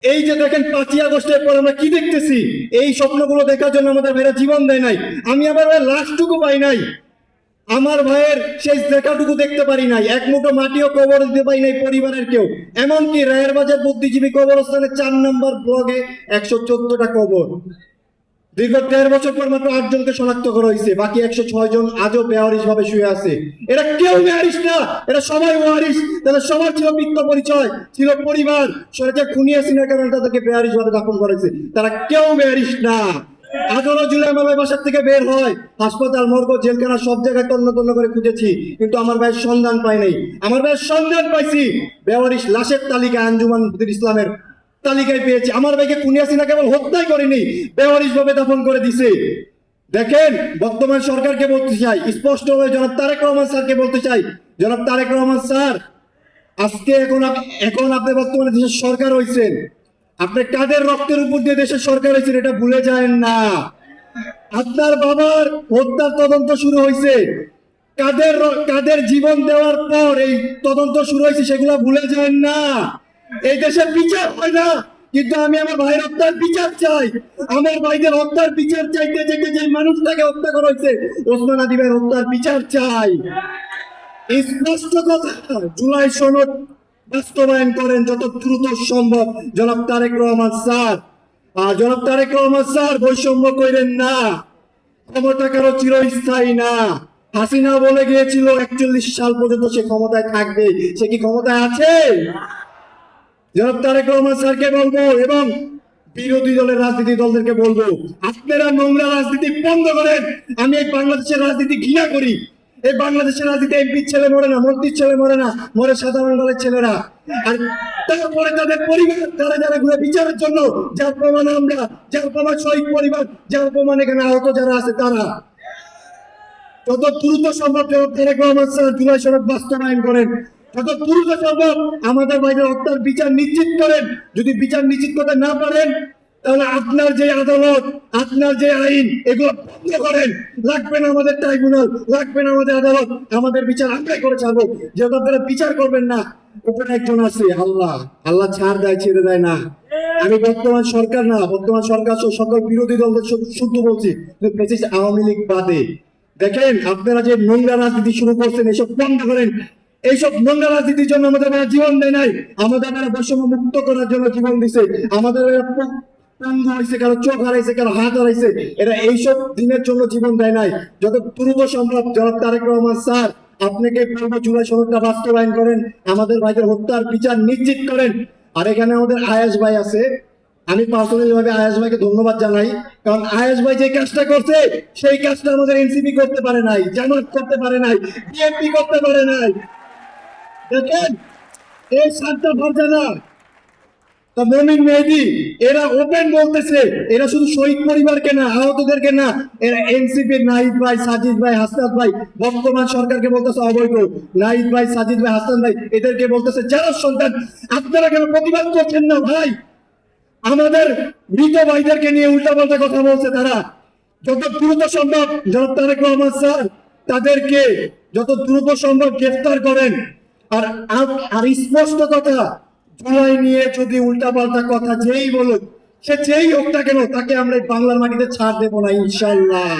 এই যে দেখেন 5ই আগস্টের পর আমরা কি দেখতেছি, এই স্বপ্নগুলো দেখার জন্য আমাদের ভাইরা জীবন দেয় নাই। আমি আমার ভাইয়ের লাশটুকু পাই নাই, আমার ভাইয়ের শেষ দেখাটুকু দেখতে পারি নাই, এক মুঠো মাটিও কবর দিতে পারি নাই পরিবারের কেউ। এমনকি রায়ের বাজার বুদ্ধিজীবী কবরস্থানে 4 নম্বর ব্লগে 114টা কবর। দীর্ঘ 13 বছর পর মাত্র 8 জনকে শনাক্ত করা হয়েছে, বাকি 106 জন আজও বেওয়ারিশ ভাবে শুয়ে আছে। এরা কেউ বেওয়ারিশ না, এরা সবাই ওয়ারিশ। তাদের সবার ছিল পিত্ত পরিচয়, ছিল পরিবার। সরকার খুনিয়েছে না কারণ তাদেরকে বেওয়ারিশ ভাবে দাফন করেছে। তারা কেউ বেওয়ারিশ না। 18 জুলাই আমার ভাই বাসার থেকে বের হয়, হাসপাতাল, মর্গ, জেলখানা সব জায়গায় তন্ন তন্ন করে খুঁজেছি, কিন্তু আমার ভাইয়ের সন্ধান পাই নাই। আমার ভাইয়ের সন্ধান পাইছি বেওয়ারিশ লাশের তালিকা আঞ্জুমান ইসলামের তালিকায় পেয়েছি। আমার ভাইকে খুনিয়াসিনা কেবল হত্যাই করেনি, বেওয়ারিশ ভাবে দাফন করে দিছে। দেখেন, বর্তমান সরকারকে বলতে চাই স্পষ্টভাবে, জনাব তারেক রহমান স্যারকে বলতে চাই, জনাব তারেক রহমান স্যার, আজকে এখন আপনি বর্তমানে দেশের সরকার হয়েছেন, আপনি কাদের রক্তের উপর দিয়ে দেশের সরকার হয়েছেন এটা ভুলে যায়েন না। আপনার বাবার হত্যার তদন্ত শুরু হয়েছে, কাদের জীবন দেওয়ার পর এই তদন্ত শুরু হয়েছে সেগুলো ভুলে যান না। এই দেশে বিচার হয় না, কিন্তু আমি আমার ভাইয়ের হত্যার বিচার চাই। আমার ভাইদের হত্যার বিচার চাইতে চাইতে যে মানুষটাকে হত্যা করা হয়েছে, ওসমান আলী ভাইয়ের হত্যার বিচার চাই। স্পষ্ট কথা, জুলাই সনদ বাস্তবায়ন করেন যত দ্রুত সম্ভব জনাব তারেক রহমান স্যার। আর জনাব তারেক রহমান স্যার, বৈষম্য করেন না, ক্ষমতা কারো চিরস্থায়ী না। হাসিনা বলে গিয়েছিল 41 সাল পর্যন্ত সে ক্ষমতায় থাকবে, সে কি ক্ষমতায় আছে? জনাব তারেক রহমান স্যারকে বলবো এবং বিরোধী দলের রাজনীতি দলদেরকে বলবো, আপনারা নোংরা রাজনীতি বন্ধ করেন। আমি এই বাংলাদেশের রাজনীতি ঘৃণা করি। এই বাংলাদেশের রাজনীতি এমপির ছেলে মরে না, মন্ত্রীর ছেলে মরে না, মরে সাধারণ দলের ছেলেরা। আর তারপরে তাদের পরিবার, তারা যারা ঘুরে বিচারের জন্য, যার প্রমাণ আমরা, যার প্রমাণ শহীদ পরিবার, যার প্রমাণ এখানে আহত যারা আছে তারা। যত দ্রুত সম্ভব তারেক রহমান স্যার জুলাই সনদ বাস্তবায়ন করেন, যত দ্রুত সম্ভব আমাদের বাইরে হত্যার বিচার নিশ্চিত করেন। যদি বিচার নিশ্চিত করতে না পারেন, তাহলে আপনার যে আদালত, আপনার যে আইন, এগুলো বন্ধ করেন। লাগবে না আমাদের ট্রাইব্যুনাল, লাগবে না আমাদের আদালত, আমাদের বিচার আমরাই করে ছাড়বো। যেহেতু আপনারা বিচার করবেন না, উপরে একজন আছে আল্লাহ, আল্লাহ ছাড় দেয়, ছেড়ে দেয় না। আমি বর্তমান সরকার না, বর্তমান সরকার সকল বিরোধী দলদের শুদ্ধ বলছি, আওয়ামী লীগ বাদে। দেখেন, আপনারা যে নোংরা রাজনীতি শুরু করছেন, এসব বন্ধ করেন। এইসব নোংরা রাজনীতির জন্য আমাদের জীবন দেয় নাই, আমাদের বৈষম্য মুক্ত করার জন্য জীবন দিছে। আমাদের পঙ্গু হয়েছে, কারো চোখ হারাইছে, কারো হাত হারাইছে, এরা এইসব দিনের জন্য জীবন দেয় নাই। যত দ্রুত সম্ভব জনাব তারেক রহমান স্যার, আপনাকে বলবো জুলাই সনদটা বাস্তবায়ন করেন, আমাদের ভাইদের হত্যার বিচার নিশ্চিত করেন। আর এখানে আমাদের আয়াস ভাই আছে, আমি পার্সোনালি ভাবে আয়াস ভাইকে ধন্যবাদ জানাই, কারণ আয়াস ভাই যে কাজটা করছে সেই কাজটা আমাদের এনসিপি করতে পারে নাই, জামাত করতে পারে নাই, বিএনপি করতে পারে নাই। দেখেন, এই 7টা ফারজানা, মমিন মেহেদী, এরা ওপেন বলতেছে, এরা শুধু শহীদ পরিবারকে না, আহতদেরকে না, এরা এনসিপির নাহিদ ভাই, সাজিদ ভাই, হাসনাত ভাই, বর্তমান সরকারকে বলতেছে অবৈধ। নাহিদ ভাই, সাজিদ ভাই, হাসান ভাই, এদেরকে বলতেছে যারা সন্তান। আপনারা কেন প্রতিবাদ করছেন না ভাই? আমাদের মৃত ভাইদেরকে নিয়ে উল্টাপাল্টা কথা বলছে তারা। যত দ্রুত সম্ভব জনাব তারেক রহমান স্যার তাদেরকে যত দ্রুত সম্ভব গ্রেফতার করেন। আর আর স্পষ্ট কথা, জুলাই নিয়ে যদি উল্টাপাল্টা কথা যেই বলুক, সে যেই হোক না কেন, তাকে আমরা বাংলার মাটিতে ছাড় দেবো না ইনশাল্লাহ।